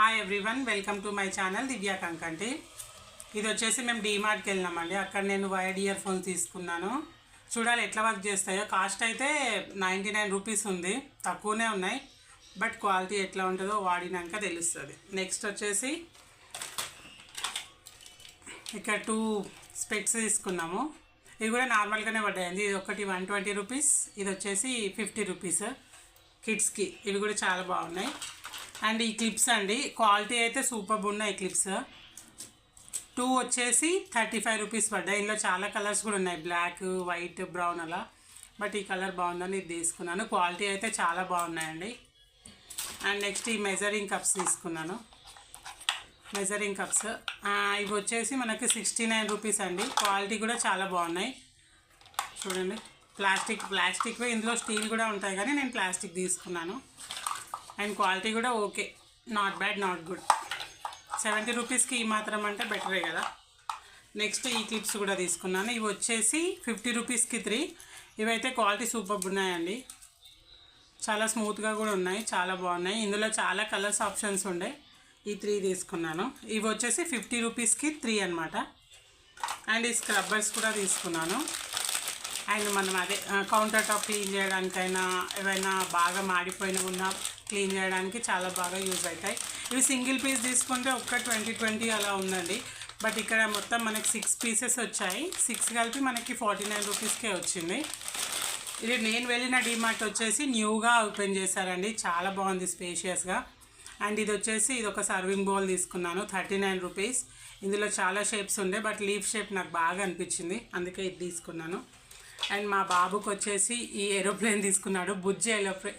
Hi everyone, welcome to my channel Divya Kankanti. ఇది వచ్చేసి మేము డీమార్ట్కి వెళ్ళినామండి. అక్కడ నేను వైర్డ్ ఇయర్ ఫోన్స్ తీసుకున్నాను. చూడాలి ఎట్లా వర్క్ చేస్తాయో. కాస్ట్ అయితే 99 రూపీస్ ఉంది, తక్కువనే ఉన్నాయి. బట్ క్వాలిటీ ఎట్లా ఉంటుందో వాడినాక తెలుస్తుంది. నెక్స్ట్ వచ్చేసి ఇక్కడ 2 స్పెక్స్ తీసుకున్నాము. ఇవి కూడా నార్మల్గానే పడ్డాయండి. ఇది ఒకటి 120 రూపీస్, ఇది వచ్చేసి 50 రూపీస్ కిడ్స్కి. ఇవి కూడా చాలా బాగున్నాయి. అండ్ ఈ క్లిప్స్ అండి, క్వాలిటీ అయితే సూపర్ ఉన్నాయి. క్లిప్స్ 2 వచ్చేసి 35 రూపీస్ పడ్డాయి. ఇందులో చాలా కలర్స్ కూడా ఉన్నాయి, బ్లాక్, వైట్, బ్రౌన్ అలా. బట్ ఈ కలర్ బాగుందని ఇది తీసుకున్నాను. క్వాలిటీ అయితే చాలా బాగున్నాయండి. అండ్ నెక్స్ట్ ఈ మెజరింగ్ కప్స్ తీసుకున్నాను. మెజరింగ్ కప్స్ ఇవి వచ్చేసి మనకి 69 రూపీస్ అండి. క్వాలిటీ కూడా చాలా బాగున్నాయి. చూడండి, ప్లాస్టిక్ ఇందులో స్టీల్ కూడా ఉంటాయి, కానీ నేను ప్లాస్టిక్ తీసుకున్నాను. అండ్ క్వాలిటీ కూడా okay, not bad, not good. 70 రూపీస్కి ఈ మాత్రం అంటే బెటరే కదా. నెక్స్ట్ ఈ క్లిప్స్ కూడా తీసుకున్నాను. ఇవి వచ్చేసి 50 రూపీస్కి 3. ఇవైతే క్వాలిటీ సూపర్ ఉన్నాయండి, చాలా స్మూత్గా కూడా ఉన్నాయి, చాలా బాగున్నాయి. ఇందులో చాలా కలర్స్ ఆప్షన్స్ ఉండే. ఈ 3 తీసుకున్నాను. ఇవి వచ్చేసి 50 రూపీస్కి 3 అనమాట. అండ్ ఈ స్క్రబ్బర్స్ కూడా తీసుకున్నాను. అండ్ మనం అదే కౌంటర్ టాప్ క్లీన్ చేయడానికైనా, ఏవైనా బాగా మాడిపోయిన ఉన్న క్లీన్ చేయడానికి చాలా బాగా యూజ్ అవుతాయి. ఇవి సింగిల్ పీస్ తీసుకుంటే ఒక్క 20 అలా ఉందండి. బట్ ఇక్కడ మొత్తం మనకి 6 పీసెస్ వచ్చాయి. 6 కలిపి మనకి 49 రూపీస్కే వచ్చింది. ఇది నేను వెళ్ళిన డీమార్ట్ వచ్చేసి న్యూగా ఓపెన్ చేశారండి, చాలా బాగుంది, స్పేషియస్గా. అండ్ ఇది వచ్చేసి ఇది ఒక సర్వింగ్ బౌల్ తీసుకున్నాను, 39 రూపీస్. ఇందులో చాలా షేప్స్ ఉండే, బట్ లీఫ్ షేప్ నాకు బాగా అనిపించింది, అందుకే ఇది తీసుకున్నాను. అండ్ మా బాబుకి వచ్చేసి ఈ ఏరోప్లేన్ తీసుకున్నాడు, బుజ్జి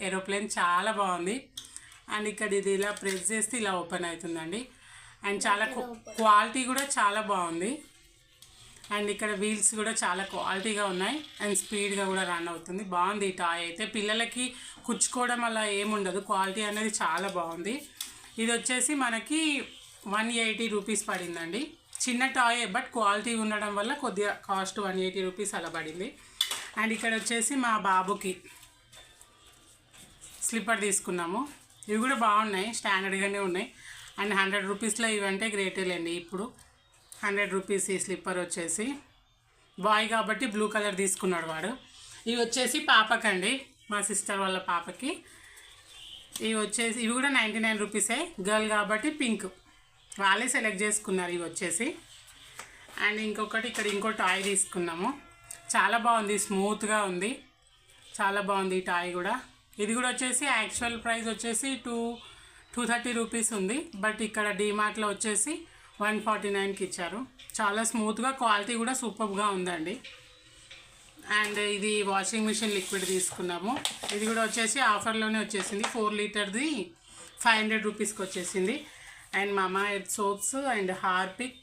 ఏరోప్లేన్, చాలా బాగుంది. అండ్ ఇక్కడ ఇది ఇలా ప్రెస్ చేస్తే ఇలా ఓపెన్ అవుతుందండి. అండ్ చాలా క్వాలిటీ కూడా చాలా బాగుంది. అండ్ ఇక్కడ వీల్స్ కూడా చాలా క్వాలిటీగా ఉన్నాయి. అండ్ స్పీడ్గా కూడా రన్ అవుతుంది. బాగుంది ఈ టాయ్ అయితే. పిల్లలకి కుచ్చుకోవడం అలా ఏముండదు, క్వాలిటీ అనేది చాలా బాగుంది. ఇది వచ్చేసి మనకి 180 రూపీస్ పడిందండి. చిన్న టాయే, బట్ క్వాలిటీ ఉండడం వల్ల కొద్దిగా కాస్ట్ 180 రూపీస్ అలా పడింది. అండ్ ఇక్కడ వచ్చేసి మా బాబుకి స్లిప్పర్ తీసుకున్నాము. ఇవి కూడా బాగున్నాయి, స్టాండర్డ్గానే ఉన్నాయి. అండ్ 100 రూపీస్లో ఇవంటే గ్రేటేలేండి. ఇప్పుడు 100 రూపీస్ ఈ స్లిప్పర్ వచ్చేసి. బాయ్ కాబట్టి బ్లూ కలర్ తీసుకున్నాడు వాడు. ఇవి వచ్చేసి పాపకండి, మా సిస్టర్ వాళ్ళ పాపకి. ఇవి కూడా 99 రూపీసే. గర్ల్ కాబట్టి పింక్, వాళ్ళే సెలెక్ట్ చేసుకున్నారు ఇవి వచ్చేసి. అండ్ ఇంకొకటి ఇక్కడ ఇంకో టాయ్ తీసుకున్నాము, చాలా బాగుంది, స్మూత్గా ఉంది, చాలా బాగుంది ఈ టాయ్ కూడా. ఇది కూడా వచ్చేసి యాక్చువల్ ప్రైస్ వచ్చేసి 230 రూపీస్ ఉంది. బట్ ఇక్కడ డీమార్ట్లో వచ్చేసి 149కి ఇచ్చారు. చాలా స్మూత్గా, క్వాలిటీ కూడా సూపర్గా ఉందండి. అండ్ ఇది వాషింగ్ మిషన్ లిక్విడ్ తీసుకున్నాము. ఇది కూడా వచ్చేసి ఆఫర్లోనే వచ్చేసింది. 4 లీటర్ది 500 రూపీస్కి వచ్చేసింది. అండ్ మామా ఎర్త్ సోప్స్ అండ్ హార్పిక్